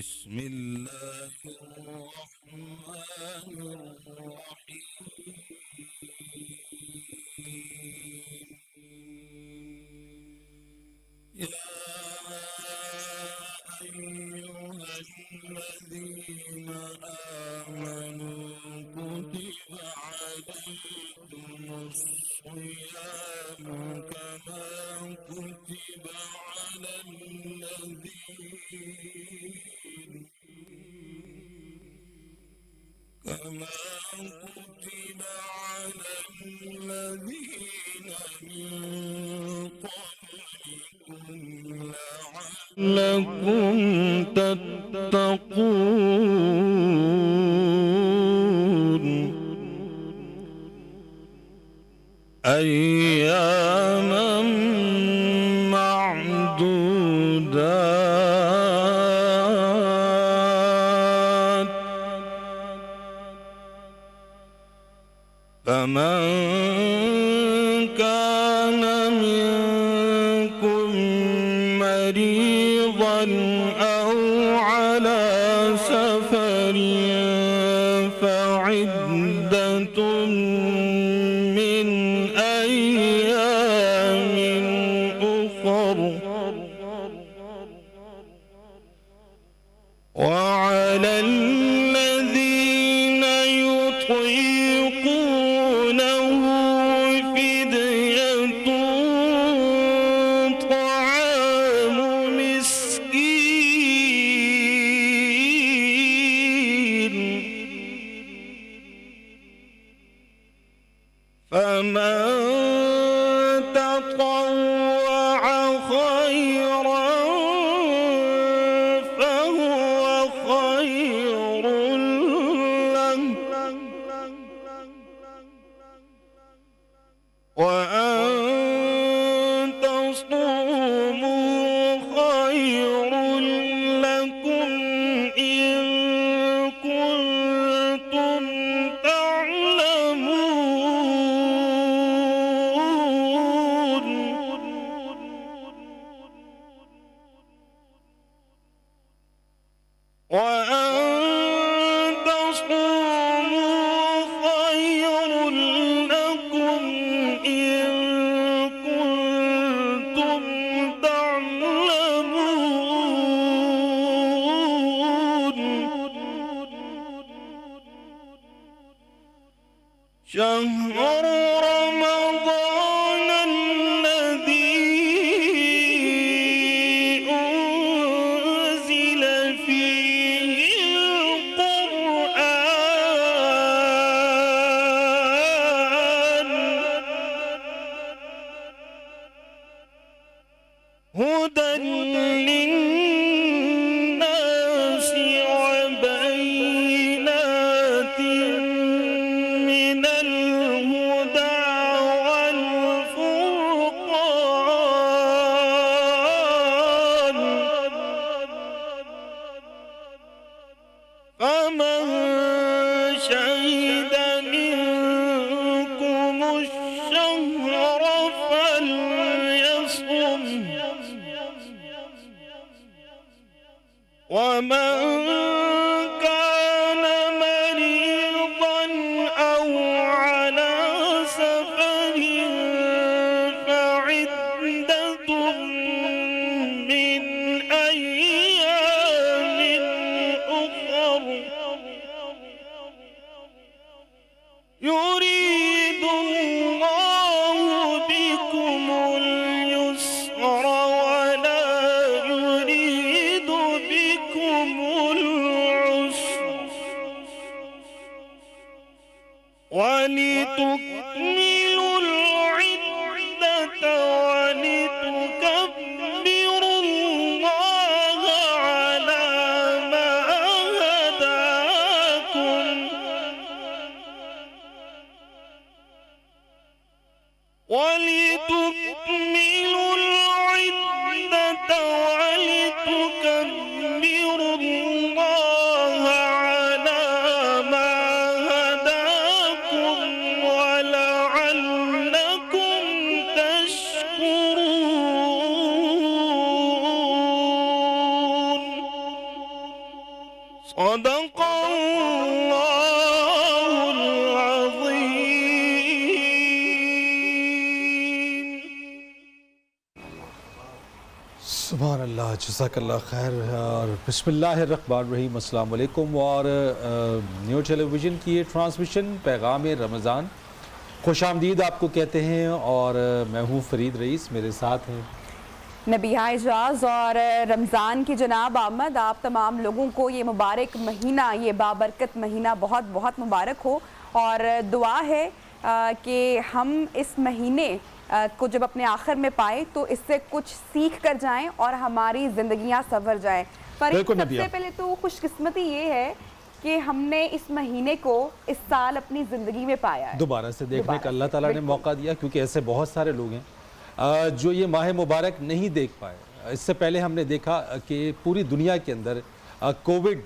بسم الله الرحمن الرحيم. يا أيها الذين آمنوا كتب عليكم الصيام كما كتب على الذين من قبلكم لعلكم تتقون أياما معدودات فمن كان منكم مريضا أو على سفر فعدة من أيام أخر وعلى الذين يطيقونه فدية طعام مسكين فمن تطوع خيرا فهو خير له وأن تصوموا خير لكم إن كنتم تعلمون وأن تصوموا خير لكم إن كنتم تعلمون شهر رمضان الذي أنزل فيه القرآن هدى للناس وبينات من الهدى والفرقان فمن شهد منكم الشهر فليصم ومن كان مريضا أو على سفر فعدة من أيام أخر يريد الله بكم اليسر ولا يريد بكم العسر ولتكملوا العدة ولتكبروا الله على ما هداكم ولتكملوا العدة ولتكبروا الله على ما هداكم ولعلكم تشكرون صدق اللہ العظیم. سبحان اللہ، جزاک اللہ خیر. اور بسم اللہ الرحمن الرحیم. السلام علیکم. اور نیو ٹیلی ویژن کی یہ ٹرانسمیشن پیغام رمضان، خوش آمدید آپ کو کہتے ہیں. اور میں ہوں فرید رئیس، میرے ساتھ ہیں نبیہ اعجاز اور رمضان کی جناب آمد. آپ تمام لوگوں کو یہ مبارک مہینہ، یہ بابرکت مہینہ بہت بہت مبارک ہو. اور دعا ہے کہ ہم اس مہینے کو جب اپنے آخر میں پائے تو اس سے کچھ سیکھ کر جائیں اور ہماری زندگیاں سنور جائیں. پر سب سے پہلے تو خوش قسمتی یہ ہے کہ ہم نے اس مہینے کو اس سال اپنی زندگی میں پایا ہے، دوبارہ سے دیکھنے کا اللہ تعالیٰ نے موقع دیا. کیونکہ ایسے بہت سارے لوگ ہیں جو یہ ماہ مبارک نہیں دیکھ پائے. اس سے پہلے ہم نے دیکھا کہ پوری دنیا کے اندر کووڈ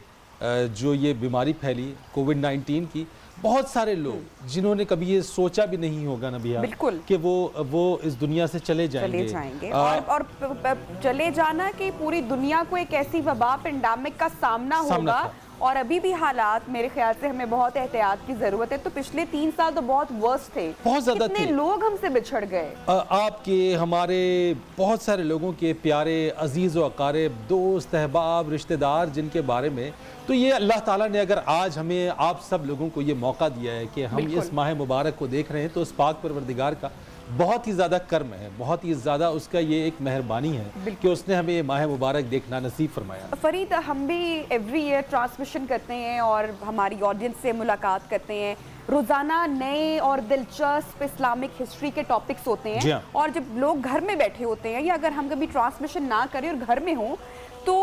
جو یہ بیماری پھیلی، کووڈ-19 کی، بہت سارے لوگ جنہوں نے کبھی یہ سوچا بھی نہیں ہوگا نبیہ کہ وہ اس دنیا سے چلے جائیں گے. اور چلے جانا کہ پوری دنیا کو ایک ایسی وبا پینڈیمک کا سامنا ہوگا. اور ابھی بھی حالات میرے خیال سے ہمیں بہت احتیاط کی ضرورت ہے. تو پچھلے 3 سال تو بہت ورسٹ تھے، بہت زیادہ کتنے لوگ ہم سے بچھڑ گئے. آپ کے، ہمارے بہت سارے لوگوں کے پیارے عزیز و اقارب، دوست، احباب، رشتہ دار جن کے بارے میں. تو یہ اللہ تعالیٰ نے اگر آج ہمیں آپ سب لوگوں کو یہ موقع دیا ہے کہ ہم اس ماہ مبارک کو دیکھ رہے ہیں تو اس پاک پروردگار کا بہت ہی زیادہ کرم ہے، بہت ہی زیادہ اس کا یہ ایک مہربانی ہے کہ اس نے ہمیں یہ ماہ مبارک دیکھنا نصیب فرمایا. فرید، ہم بھی ایوری ایئر ٹرانسمیشن کرتے ہیں اور ہماری آڈینس سے ملاقات کرتے ہیں. روزانہ نئے اور دلچسپ اسلامک ہسٹری کے ٹاپکس ہوتے ہیں. اور جب لوگ گھر میں بیٹھے ہوتے ہیں یا اگر ہم کبھی ٹرانسمیشن نہ کریں اور گھر میں ہوں تو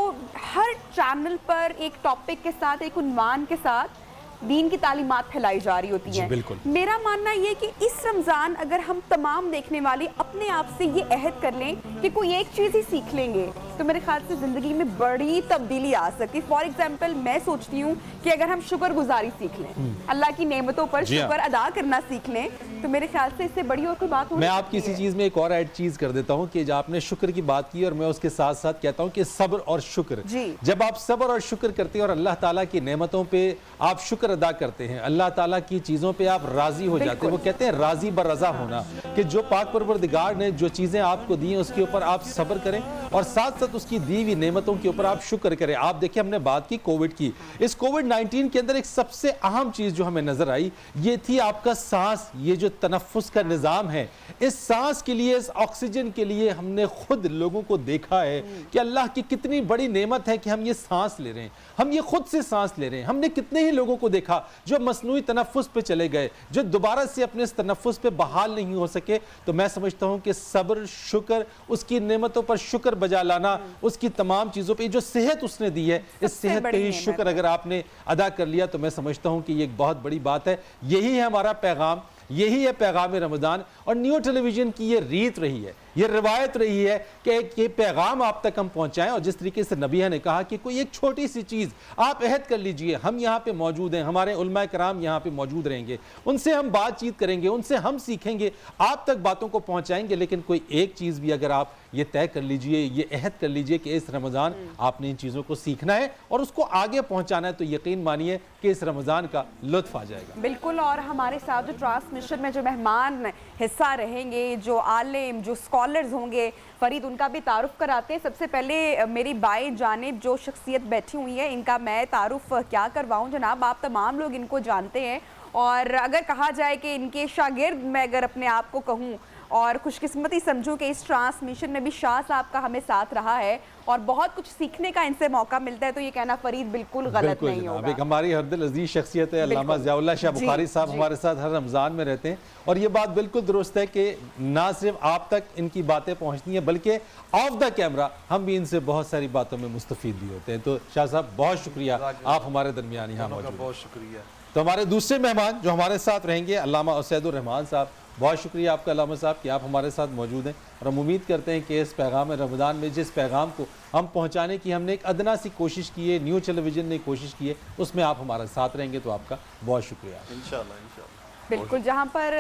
ہر چینل پر ایک ٹاپک کے ساتھ، ایک عنوان کے ساتھ دین کی تعلیمات پھیلائی جا رہی ہوتی ہیں. میرا ماننا یہ کہ اس رمضان اگر ہم تمام دیکھنے والے اپنے آپ سے یہ عہد کر لیں کہ کوئی ایک چیز ہی سیکھ لیں گے تو میرے خیال سے زندگی میں بڑی تبدیلی آ سکتی. فار ایگزامپل میں سوچتی ہوں کہ اگر ہم شکر گزاری سیکھ لیں، اللہ کی نعمتوں پر شکر ادا کرنا سیکھ لیں تو میرے خیال سے اس سے بڑی اور کوئی بات ہو. میں آپ کی اسی چیز میں ایک اور ایڈ چیز کر دیتا ہوں کہ جب آپ نے شکر کی بات کی، اور میں اس کے ساتھ ساتھ کہتا ہوں کہ صبر اور شکر. جب آپ صبر اور شکر کرتے ہیں اور اللہ تعالیٰ کی نعمتوں پہ آپ شکر ادا کرتے ہیں، اللہ تعالیٰ کی چیزوں پہ آپ راضی ہو جاتے ہیں. وہ کہتے ہیں راضی برضا ہونا، کہ جو پاک پروردگار نے جو چیزیں آپ کو دی ہیں اس کے اوپر آپ صبر کریں اور ساتھ ساتھ اس کی دی ہوئی نعمتوں کے اوپر آپ شکر کریں. آپ دیکھیں ہم نے بات کی کووڈ کی. اس کووڈ-19 کے اندر ایک سب سے اہم چیز جو ہمیں نظر آئی یہ تھی آپ کا سانس. یہ جو تنفس کا نظام ہے، اس سانس کے لیے، اس آکسیجن کے لیے ہم نے خود لوگوں کو دیکھا ہے کہ اللہ کی کتنی بڑی نعمت ہے کہ ہم یہ سانس لے رہے ہیں، ہم یہ خود سے سانس لے رہے ہیں. ہم نے کتنے ہی لوگوں کو دیکھا جو مصنوعی تنفس پہ چلے گئے، جو دوبارہ سے اپنے اس تنفس پہ بحال نہیں ہو سکے. تو میں سمجھتا ہوں کہ صبر، شکر، اس کی نعمتوں پر شکر بجا لانا، اس کی تمام چیزوں پہ جو صحت اس نے دی ہے، اس صحت پہ ہی شکر اگر آپ نے ادا کر لیا تو میں سمجھتا ہوں کہ یہ ایک بہت بڑی بات ہے. یہی ہے ہمارا پیغام، یہی ہے پیغام رمضان. اور نیو ٹیلی ویژن کی یہ ریت رہی ہے، یہ روایت رہی ہے کہ یہ پیغام آپ تک ہم پہنچائیں. اور جس طریقے سے نبیہ نے کہا کہ کوئی ایک چھوٹی سی چیز آپ عہد کر لیجئے، ہم یہاں پہ موجود ہیں، ہمارے علماء کرام یہاں پہ موجود رہیں گے، ان سے ہم بات چیت کریں گے، ان سے ہم سیکھیں گے، آپ تک باتوں کو پہنچائیں گے. لیکن کوئی ایک چیز بھی اگر آپ یہ طے کر لیجئے، یہ عہد کر لیجئے کہ اس رمضان آپ نے ان چیزوں کو سیکھنا ہے اور اس کو آگے پہنچانا ہے، تو یقین مانیے کہ اس رمضان کا لطف آ جائے گا. بالکل. اور ہمارے ساتھ جو ٹرانسمیشن میں جو مہمان حصہ رہیں گے، جو عالم، جو اسکالرز ہوں گے، فرید ان کا بھی تعارف کراتے ہیں. سب سے پہلے میری بائیں جانب جو شخصیت بیٹھی ہوئی ہے ان کا میں تعارف کیا کرواؤں. جناب آپ تمام لوگ ان کو جانتے ہیں اور اگر کہا جائے کہ ان کے شاگرد میں اگر اپنے آپ کو کہوں اور خوش قسمتی سمجھوں کہ اس ٹرانسمیشن میں بھی شاہ صاحب کا ہمیں ساتھ رہا ہے اور بہت کچھ سیکھنے کا ان سے موقع ملتا ہے، تو یہ کہنا فرید بالکل غلط نہیں ہوگا. ایک ہماری ہر دل عزیز شخصیت ہے علامہ ضیاء اللہ شاہ بخاری صاحب ہمارے ساتھ ہر رمضان میں رہتے ہیں. اور یہ بات بالکل درست ہے کہ نہ صرف آپ تک ان کی باتیں پہنچتی ہیں بلکہ آف دا کیمرہ ہم بھی ان سے بہت ساری باتوں میں مستفید بھی ہوتے ہیں. تو شاہ صاحب بہت شکریہ آپ ہمارے درمیان یہاں موجود ہیں. بہت شکریہ. تو ہمارے دوسرے مہمان جو ہمارے ساتھ رہیں گے علامہ اسید الرحمان صاحب، بہت شکریہ آپ کا علامہ صاحب کہ آپ ہمارے ساتھ موجود ہیں. اور ہم امید کرتے ہیں کہ اس پیغام رمضان میں جس پیغام کو ہم پہنچانے کی ہم نے ایک ادنا سی کوشش کی ہے، نیو ٹیلی ویژن نے کوشش کی ہے، اس میں آپ ہمارے ساتھ رہیں گے. تو آپ کا بہت شکریہ. انشاءاللہ. بالکل. جہاں پر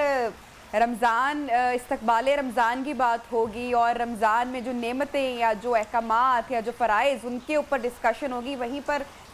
رمضان، استقبال رمضان کی بات ہوگی اور رمضان میں جو نعمتیں یا جو احکامات یا جو فرائض ان کے اوپر ڈسکشن ہوگی، وہیں پر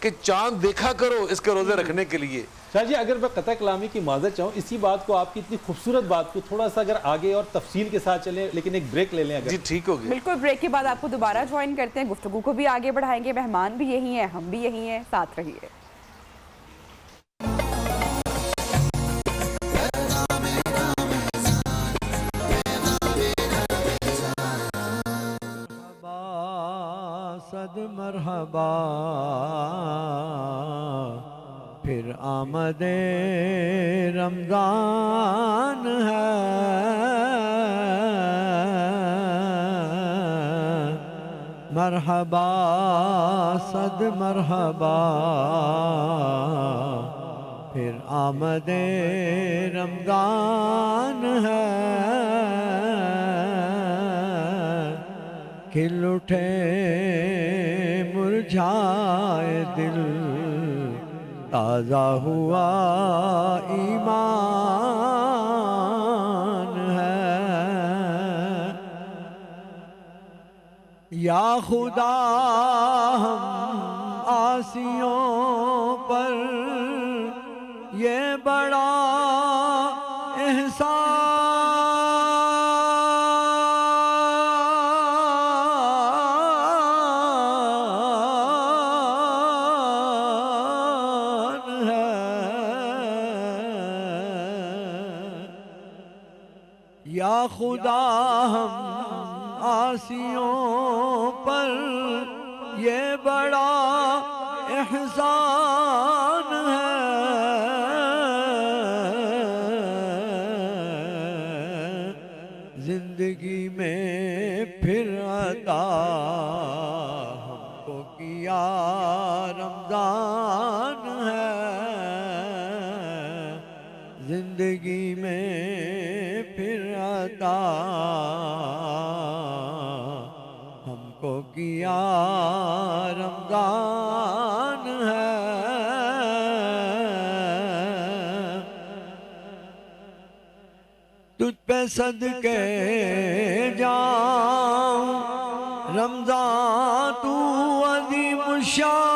کہ چاند دیکھا کرو اس کے روزے رکھنے کے لیے. شاہ جی اگر میں قطع کلامی کی معذرت چاہوں اسی بات کو آپ کی اتنی خوبصورت بات کو تھوڑا سا اگر آگے اور تفصیل کے ساتھ چلیں لیکن ایک بریک لے لیں اگر. جی ٹھیک ہوگی. بالکل بریک کے بعد آپ کو دوبارہ جوائن کرتے ہیں, گفتگو کو بھی آگے بڑھائیں گے. مہمان بھی یہی ہیں, ہم بھی یہی ہیں, ساتھ رہیے. صد مرحبا پھر آمد رمضان ہے, مرحبا صد مرحبا پھر آمد رمضان ہے, کھل اٹھے مرجھائے دل, تازہ ہوا ایمان ہے. یا خدا ہم عاصیوں پر یہ بڑا یا خدا ہم عاصیوں پر یہ بڑا احسان ہے, زندگی میں پھر عطا ہم کو کیا رمضان ہے, زندگی میں پھر عطا ہم کو کیا رمضان ہے. تجھ پہ صدقے جاؤں رمضان تو عظیم الشان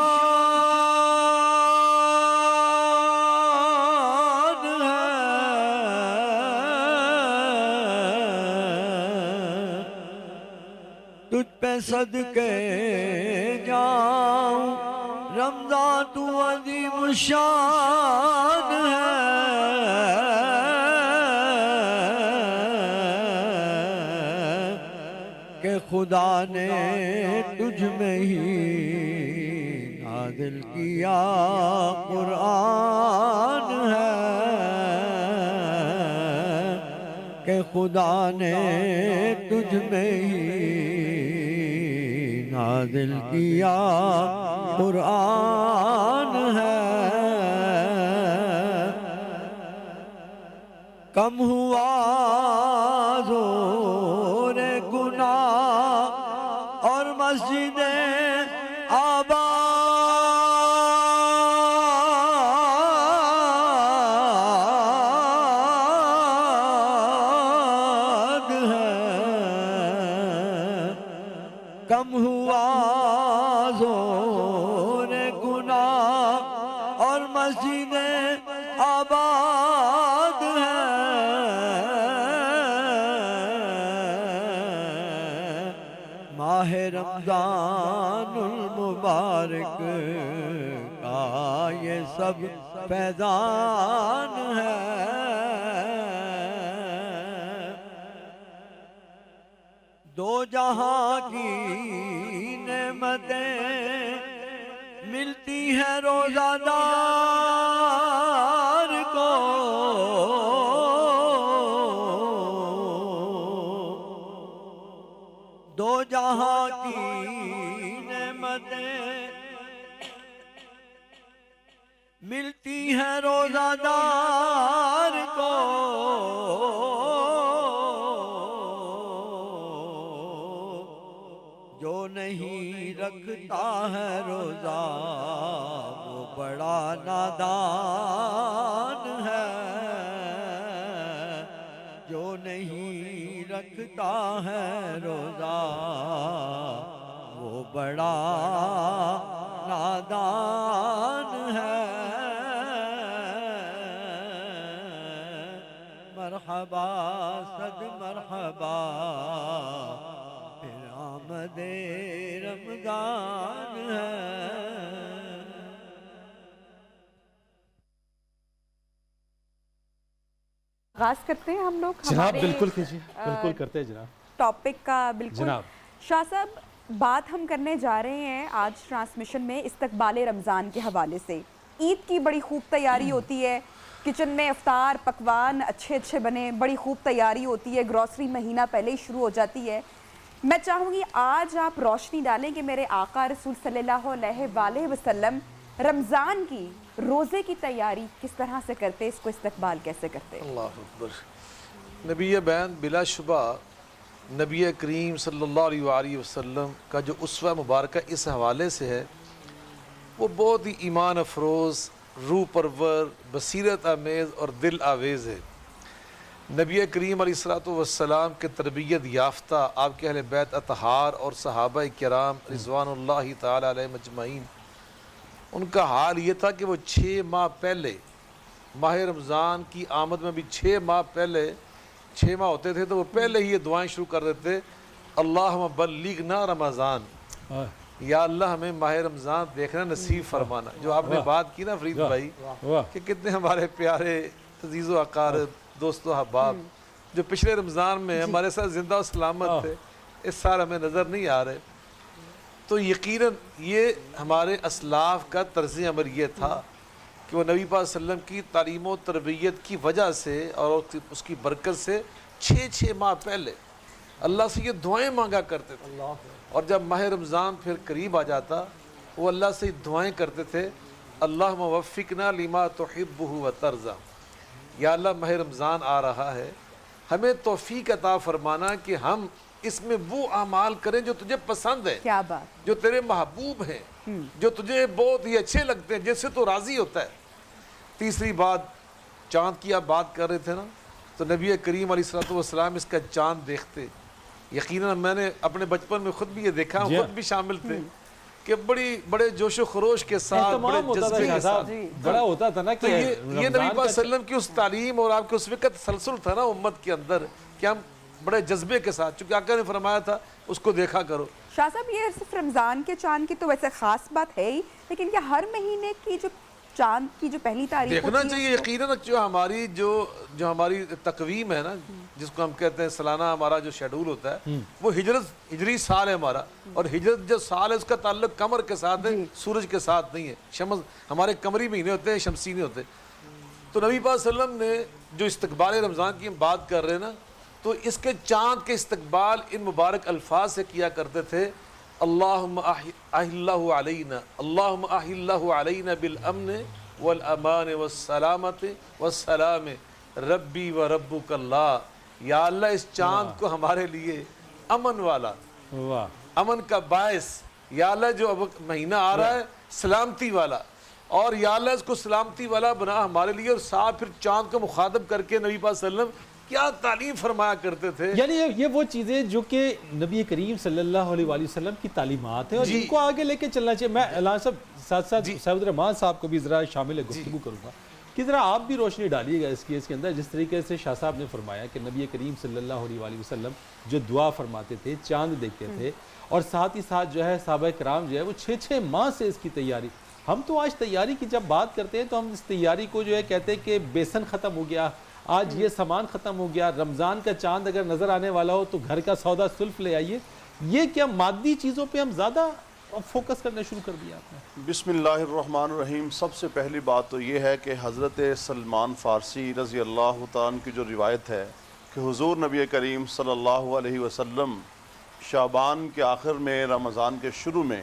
صدقے جاؤں رمضان تو عظیم الشان ہے, کہ خدا نے تجھ میں ہی نازل کیا قرآن ہے, کہ خدا نے تجھ میں ہی نازل کیا قرآن ہے. کم ہوا زور گناہ اور مسجدیں آباد کم ہوا زور گناہ اور مسجدیں آباد ہیں, ماہ رمضان المبارک کا یہ سب فیضان ہے, دو جہاں کی نعمتیں ملتی ہیں روزہ دار کو, دو جہاں کی نعمتیں ملتی ہیں روزہ دار کو, جو نہیں رکھتا ہے روزہ وہ بڑا نادان ہے, جو نہیں رکھتا ہے روزہ وہ بڑا نادان ہے مرحبا صد مرحبا پھر آمد رمضان ہے. آغاز کرتے ہیں ہم لوگ جناب. بالکل کیجیے, بالکل کرتے ہیں جناب. ٹاپک کا بالکل جناب. شاہ صاحب, بات ہم کرنے جا رہے ہیں آج ٹرانسمیشن میں استقبال رمضان کے حوالے سے. عید کی بڑی خوب تیاری ہوتی ہے, کچن میں افطار پکوان اچھے اچھے بنے, بڑی خوب تیاری ہوتی ہے, گروسری مہینہ پہلے ہی شروع ہو جاتی ہے. میں چاہوں گی آج آپ روشنی ڈالیں کہ میرے آقا رسول صلی اللہ علیہ وآلہ وسلم رمضان کی روزے کی تیاری کس طرح سے کرتے, اس کو استقبال کیسے کرتے؟ اللہ اکبر. نبی بین بلا شبہ نبی کریم صلی اللہ علیہ وآلہ وسلم کا جو اسوہ مبارکہ اس حوالے سے ہے وہ بہت ہی ایمان افروز, روح پرور, بصیرت آمیز اور دل آویز ہے. نبی کریم علیہ السلام کے تربیت یافتہ آپ کے اہل بیت اطہار اور صحابہ کرام رضوان اللہ تعالی علیہ مجمعین, ان کا حال یہ تھا کہ وہ 6 ماہ پہلے, ماہ رمضان کی آمد میں بھی 6 ماہ پہلے, 6 ماہ ہوتے تھے تو وہ پہلے ہی یہ دعائیں شروع کر دیتے, اللہم بلغنا رمضان, یا اللہ ہمیں ماہ رمضان دیکھنا نصیب فرمانا. جو آپ نے بات کی نا فرید بھائی کہ کتنے ہمارے پیارے عزیز و اقارب, دوست و احباب جو پچھلے رمضان میں ہمارے ساتھ زندہ و سلامت تھے, اس سال ہمیں نظر نہیں آ رہے. تو یقیناً یہ ہمارے اسلاف کا طرز عمل یہ تھا کہ وہ نبی پاک صلی اللہ علیہ وسلم کی تعلیم و تربیت کی وجہ سے اور اس کی برکت سے 6 ماہ پہلے اللہ سے یہ دعائیں مانگا کرتے تھے. اور جب ماہ رمضان پھر قریب آ جاتا وہ اللہ سے دعائیں کرتے تھے, اللہم وفقنا لما تحبہ و ترضا, یا اللہ ماہ رمضان آ رہا ہے, ہمیں توفیق عطا فرمانا کہ ہم اس میں وہ اعمال کریں جو تجھے پسند ہے, کیا بات, جو تیرے محبوب ہیں, جو تجھے بہت ہی اچھے لگتے ہیں, جس سے تو راضی ہوتا ہے. تیسری بات, چاند کی آپ بات کر رہے تھے نا, تو نبی کریم علیہ السلام اس کا چاند دیکھتے. یقیناً میں نے اپنے بچپن میں خود بھی یہ دیکھا, خود بھی شامل تھے کہ بڑے جوش و خروش کے ساتھ, بڑے جذبے کے ساتھ بڑا ہوتا تھا نا کہ یہ نبی پاک صلی اللہ علیہ وسلم کی اس تعلیم اور آپ کے اس وقت تسلسل تھا نا امت کے اندر کہ ہم بڑے جذبے کے ساتھ, چونکہ آقا نے فرمایا تھا اس کو دیکھا کرو. شاہ صاحب یہ صرف رمضان کے چاند کی تو ویسے خاص بات ہے ہی, لیکن کیا ہر مہینے کی جو چاند کی جو پہلی تاریخ دیکھنا چاہیے. یقیناً جو ہماری تقویم ہے نا, جس کو ہم کہتے ہیں سالانہ ہمارا جو شیڈول ہوتا ہے, وہ ہجری سال ہے ہمارا, اور ہجرت جو سال ہے اس کا تعلق قمر کے ساتھ ہے, سورج کے ساتھ نہیں ہے. شمس ہمارے قمری مہینے ہوتے ہیں, شمسی نہیں ہوتے. تو نبی پاک صلی اللہ علیہ وسلم نے جو استقبال رمضان کی ہم بات کر رہے ہیں نا, تو اس کے چاند کے استقبال ان مبارک الفاظ سے کیا کرتے تھے, اللہم احلہ علینا, اللہم احلہ علینا بالامن والامان والسلامت والسلام ربی و ربک اللہ. یا اللہ اس چاند کو ہمارے لیے امن والا, امن کا باعث, یا اللہ جو اب مہینہ آ رہا ہے سلامتی والا, اور یا اللہ اس کو سلامتی والا بنا ہمارے لیے. اور ساتھ پھر چاند کو مخاطب کر کے نبی پاک صلی اللہ علیہ وسلم کیا تعلیم فرمایا کرتے تھے. یعنی یہ وہ چیزیں جو کہ نبی کریم صلی اللہ علیہ وآلہ وسلم کی تعلیمات ہیں اور ان کو آگے لے کے چلنا چاہیے. میں اعلان صاحب ساتھ ساتھ سعید الرحمان صاحب کو بھی ذرا شامل گفتگو کروں گا کہ ذرا آپ بھی روشنی ڈالیے گا اس کے اندر, جس طریقے سے شاہ صاحب نے فرمایا کہ نبی کریم صلی اللہ علیہ وآلہ وسلم جو دعا فرماتے تھے, چاند دیکھتے تھے, اور ساتھ ہی ساتھ جو ہے صحابہ کرام جو ہے وہ 6 ماہ سے اس کی تیاری. ہم تو آج تیاری کی جب بات کرتے ہیں تو ہم اس تیاری کو جو ہے کہتے ہیں کہ بیسن ختم ہو گیا, آج یہ سامان ختم ہو گیا, رمضان کا چاند اگر نظر آنے والا ہو تو گھر کا سودا سلف لے آئیے. یہ کیا مادی چیزوں پہ ہم زیادہ فوکس کرنا شروع کر دیا آپ نے؟ بسم اللہ الرحمن الرحیم. سب سے پہلی بات تو یہ ہے کہ حضرت سلمان فارسی رضی اللہ تعالیٰ عنہ کی جو روایت ہے کہ حضور نبی کریم صلی اللہ علیہ وسلم شعبان کے آخر میں, رمضان کے شروع میں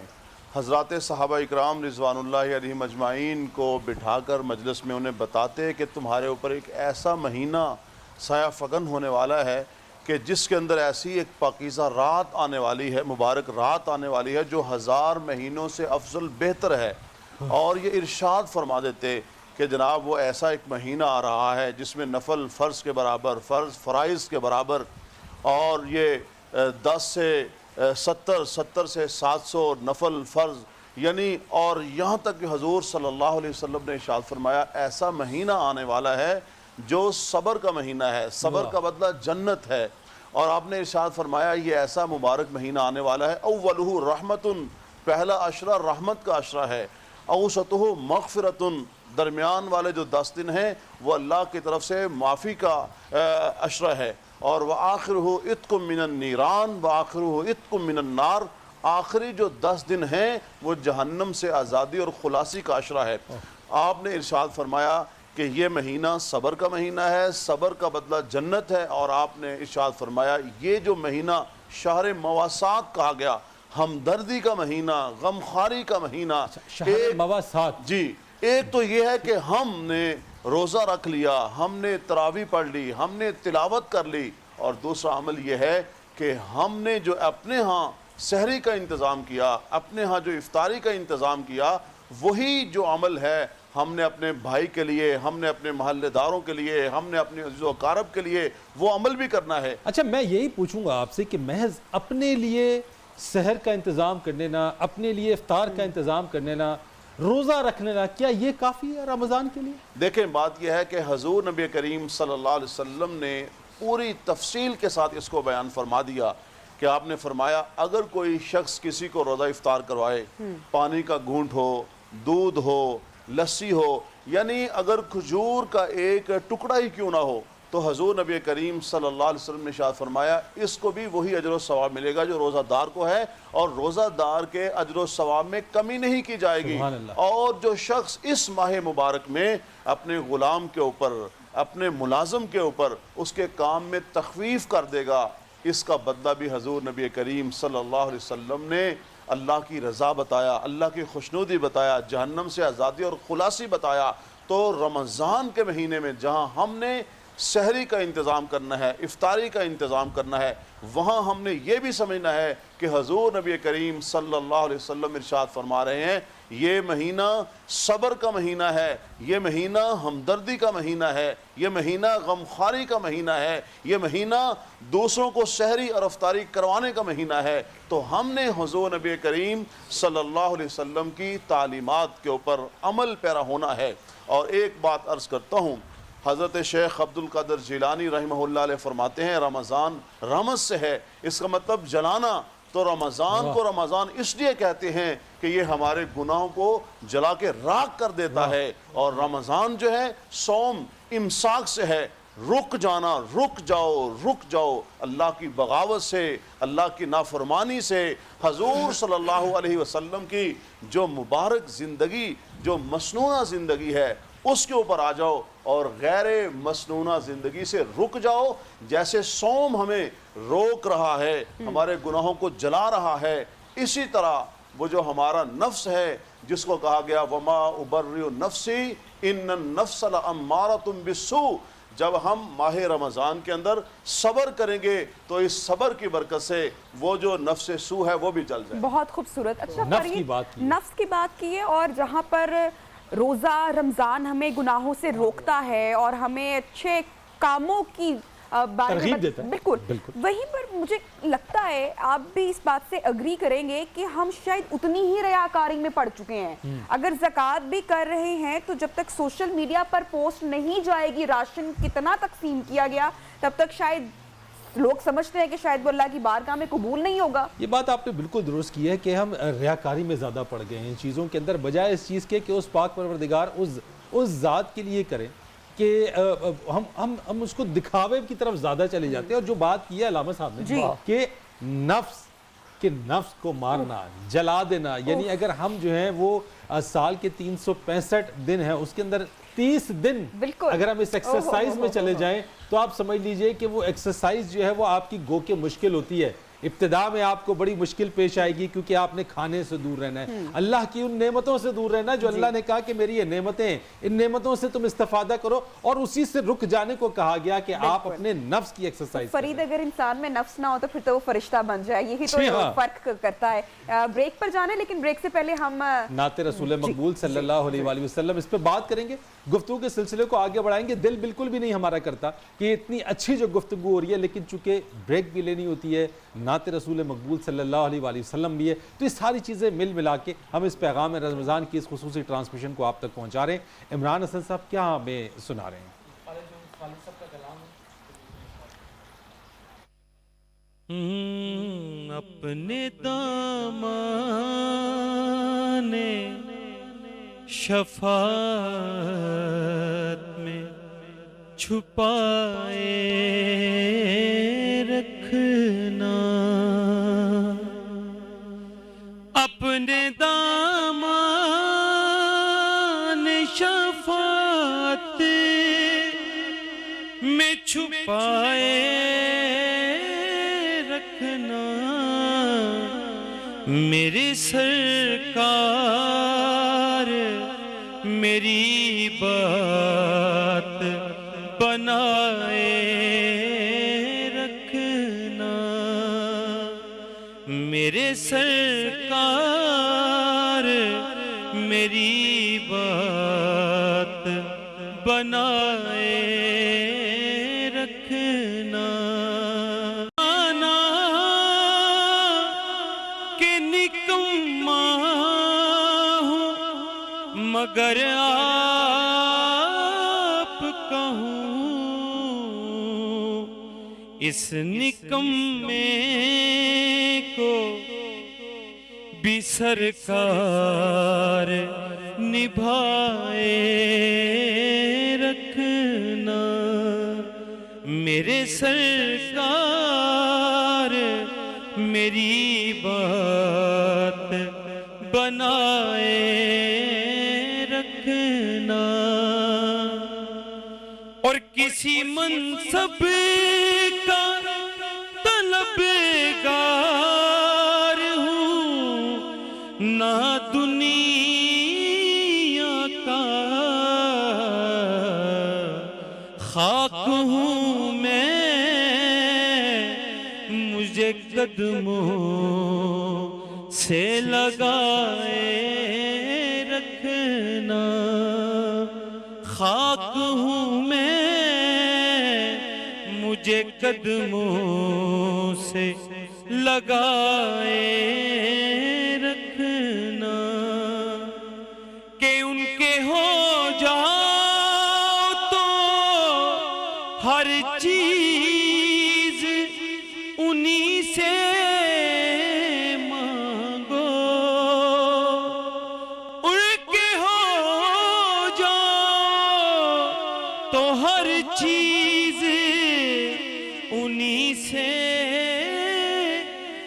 حضرات صحابہ اکرام رضوان اللہ علیہ مجمعین کو بٹھا کر مجلس میں انہیں بتاتے کہ تمہارے اوپر ایک ایسا مہینہ سایہ فگن ہونے والا ہے کہ جس کے اندر ایسی ایک پاکیزہ رات آنے والی ہے, مبارک رات آنے والی ہے جو 1000 مہینوں سے افضل بہتر ہے. اور یہ ارشاد فرما دیتے کہ جناب وہ ایسا ایک مہینہ آ رہا ہے جس میں نفل فرض کے برابر, فرض فرائض کے برابر, اور یہ 10 سے 70 سے 700 نفل فرض یعنی اور یہاں تک کہ حضور صلی اللہ علیہ وسلم نے ارشاد فرمایا ایسا مہینہ آنے والا ہے جو صبر کا مہینہ ہے، صبر کا بدلہ جنت ہے، اور آپ نے ارشاد فرمایا یہ ایسا مبارک مہینہ آنے والا ہے اولہ رحمت، پہلا عشرہ رحمت کا عشرہ ہے، اوسطہ مغفرت، درمیان والے جو 10 دن ہیں وہ اللہ کی طرف سے معافی کا عشرہ ہے، اور وآخرہ عتق من النیران وآخرہ عتق من النار، آخری جو 10 دن ہیں وہ جہنم سے آزادی اور خلاصی کا عشرہ ہے۔ آپ نے ارشاد فرمایا کہ یہ مہینہ صبر کا مہینہ ہے، صبر کا بدلہ جنت ہے، اور آپ نے ارشاد فرمایا یہ جو مہینہ شہر مواسات کہا گیا، ہمدردی کا مہینہ، غمخواری کا مہینہ، شہر مواسات، جی ایک تو یہ ہے کہ ہم نے روزہ رکھ لیا، ہم نے تراویح پڑھ لی، ہم نے تلاوت کر لی، اور دوسرا عمل یہ ہے کہ ہم نے جو اپنے ہاں سحری کا انتظام کیا، اپنے ہاں جو افطاری کا انتظام کیا، وہی جو عمل ہے ہم نے اپنے بھائی کے لیے، ہم نے اپنے محلہ داروں کے لیے، ہم نے اپنے عزیز و اقارب کے لیے وہ عمل بھی کرنا ہے۔ اچھا میں یہی پوچھوں گا آپ سے کہ محض اپنے لیے سحر کا انتظام کرنے نہ، اپنے لیے افطار کا انتظام کرنے نہ، روزہ رکھنے نہ، کیا یہ کافی ہے رمضان کے لیے؟ دیکھیں بات یہ ہے کہ حضور نبی کریم صلی اللہ علیہ وسلم نے پوری تفصیل کے ساتھ اس کو بیان فرما دیا کہ آپ نے فرمایا اگر کوئی شخص کسی کو روزہ افطار کروائے، پانی کا گھونٹ ہو، دودھ ہو، لسی ہو، یعنی اگر کھجور کا ایک ٹکڑا ہی کیوں نہ ہو، تو حضور نبی کریم صلی اللہ علیہ وسلم نے ارشاد فرمایا اس کو بھی وہی اجر و ثواب ملے گا جو روزہ دار کو ہے، اور روزہ دار کے اجر و ثواب میں کمی نہیں کی جائے گی۔ سبحان اللہ۔ اور جو شخص اس ماہ مبارک میں اپنے غلام کے اوپر، اپنے ملازم کے اوپر اس کے کام میں تخفیف کر دے گا، اس کا بدلہ بھی حضور نبی کریم صلی اللہ علیہ وسلم نے اللہ کی رضا بتایا، اللہ کی خوشنودی بتایا، جہنم سے آزادی اور خلاصی بتایا۔ تو رمضان کے مہینے میں جہاں ہم نے سحری کا انتظام کرنا ہے، افطاری کا انتظام کرنا ہے، وہاں ہم نے یہ بھی سمجھنا ہے کہ حضور نبی کریم صلی اللہ علیہ وسلم ارشاد فرما رہے ہیں یہ مہینہ صبر کا مہینہ ہے، یہ مہینہ ہمدردی کا مہینہ ہے، یہ مہینہ غمخواری کا مہینہ ہے، یہ مہینہ دوسروں کو سحری اور افطاری کروانے کا مہینہ ہے۔ تو ہم نے حضور نبی کریم صلی اللہ علیہ وسلم کی تعلیمات کے اوپر عمل پیرا ہونا ہے۔ اور ایک بات عرض کرتا ہوں، حضرت شیخ عبد القادر جیلانی رحمہ اللہ علیہ فرماتے ہیں رمضان رمض سے ہے، اس کا مطلب جلانا۔ تو رمضان کو رمضان اس لیے کہتے ہیں کہ یہ ہمارے گناہوں کو جلا کے راکھ کر دیتا ہے، اور رمضان جو ہے صوم امساک سے ہے، رک جانا، رک جاؤ اللہ کی بغاوت سے، اللہ کی نافرمانی سے، حضور صلی اللہ علیہ وسلم کی جو مبارک زندگی، جو مسنونہ زندگی ہے اس کے اوپر آ جاؤ، اور غیر مسنونہ زندگی سے رک جاؤ۔ جیسے صوم ہمیں روک رہا ہے، ہمارے گناہوں کو جلا رہا ہے، اسی طرح وہ جو ہمارا نفس ہے جس کو کہا گیا وما ابرئ نفسی ان النفس لامارۃ بالسوء، جب ہم ماہ رمضان کے اندر صبر کریں گے تو اس صبر کی برکت سے وہ جو نفس سو ہے وہ بھی جل جائے۔ بہت خوبصورت۔ اچھا نفس کی بات کی، نفس کی بات کی ہے، اور جہاں پر روزہ رمضان ہمیں گناہوں سے روکتا ہے اور ہمیں اچھے کاموں کی ترغیب دیتا ہے، بالکل وہیں پر مجھے لگتا ہے آپ بھی اس بات سے اگری کریں گے کہ ہم شاید اتنی ہی ریاکاری میں پڑ چکے ہیں۔ اگر زکوٰۃ بھی کر رہے ہیں تو جب تک سوشل میڈیا پر پوسٹ نہیں جائے گی راشن کتنا تقسیم کیا گیا، تب تک شاید لوگ سمجھتے ہیں کہ شاید وہ اللہ کی بارگاہ میں قبول نہیں ہوگا۔ یہ بات آپ نے بالکل درست کی ہے کہ ہم ریاکاری میں زیادہ پڑ گئے ہیں چیزوں کے اندر، بجائے اس چیز کے کہ اس پاک پروردگار اس ذات کے لیے کریں کہ ہم اس کو دکھاوے کی طرف زیادہ چلے جاتے ہیں۔ اور جو بات کی ہے علامہ صاحب نے کہ نفس کو مارنا، جلا دینا، یعنی اگر ہم جو ہیں وہ سال کے 365 دن ہیں اس کے اندر 30 دن اگر ہم اس ایکسرسائز میں چلے جائیں تو آپ سمجھ لیجئے کہ وہ ایکسرسائز جو ہے وہ آپ کی گو کے مشکل ہوتی ہے۔ ابتدا میں آپ کو بڑی مشکل پیش آئے گی کیونکہ آپ نے کھانے سے دور رہنا ہے، اللہ کی ان نعمتوں سے دور رہنا جو اللہ نے کہا کہ میری یہ نعمتیں ہیں، ان نعمتوں سے تم استفادہ کرو، اور اسی سے رک جانے کو کہا گیا کہ آپ اپنے نفس کی ایکسرسائز کریں۔ فرید اگر انسان میں نفس نہ ہو تو پھر تو وہ فرشتہ بن جائے، یہی تو فرق کرتا ہے۔ بریک پر جانے، لیکن بریک سے پہلے ہم نعت رسول مقبول صلی اللہ علیہ وآلہ وسلم اس پہ بات کریں گے، گفتگو کے سلسلے کو آگے بڑھائیں گے۔ دل بالکل بھی نہیں ہمارا کرتا کہ اتنی اچھی جو گفتگو ہو رہی ہے، لیکن چونکہ بریک بھی لینی ہوتی ہے، نعت رسول مقبول صلی اللہ علیہ وآلہ وسلم بھی ہے. تو یہ ساری چیزیں مل ملا کے ہم اس پیغام رمضان کی اس خصوصی ٹرانسمیشن کو آپ تک پہنچا رہے ہیں. عمران حسن صاحب کیا ہمیں سنا رہے ہیں؟ اپنے دامان شفاعت میں چھپائے رکھنا، اپنے دامان شفاعت میں چھپائے رکھنا، میرے سرکار میری بات بنائے رکھنا، میرے سرکار میری بات بنائے رکھنا. مگر آپ کہوں اس نکمے کو بھی سرکار نبھائے رکھنا، میرے سرکار میری بات بنائے رکھنا. اور کسی منصب کا طلبگار ہوں نہ دنیا کا، خاک ہوں میں مجھے قدموں سے لگائے رکھنا، خاک ہوں میں مجھے قدموں سے لگائے رکھنا، کہ ان کے ہو جاؤ تو ہر چیز انہی سے چیز انہی سے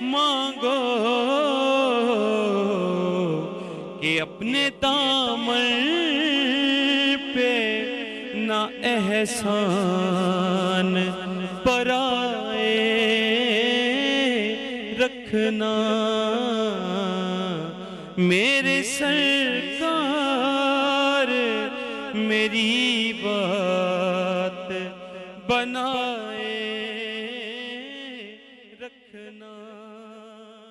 مانگو، کہ اپنے دامن پہ نہ احسان پرائے رکھنا، میرے سرکار میری بات بنائے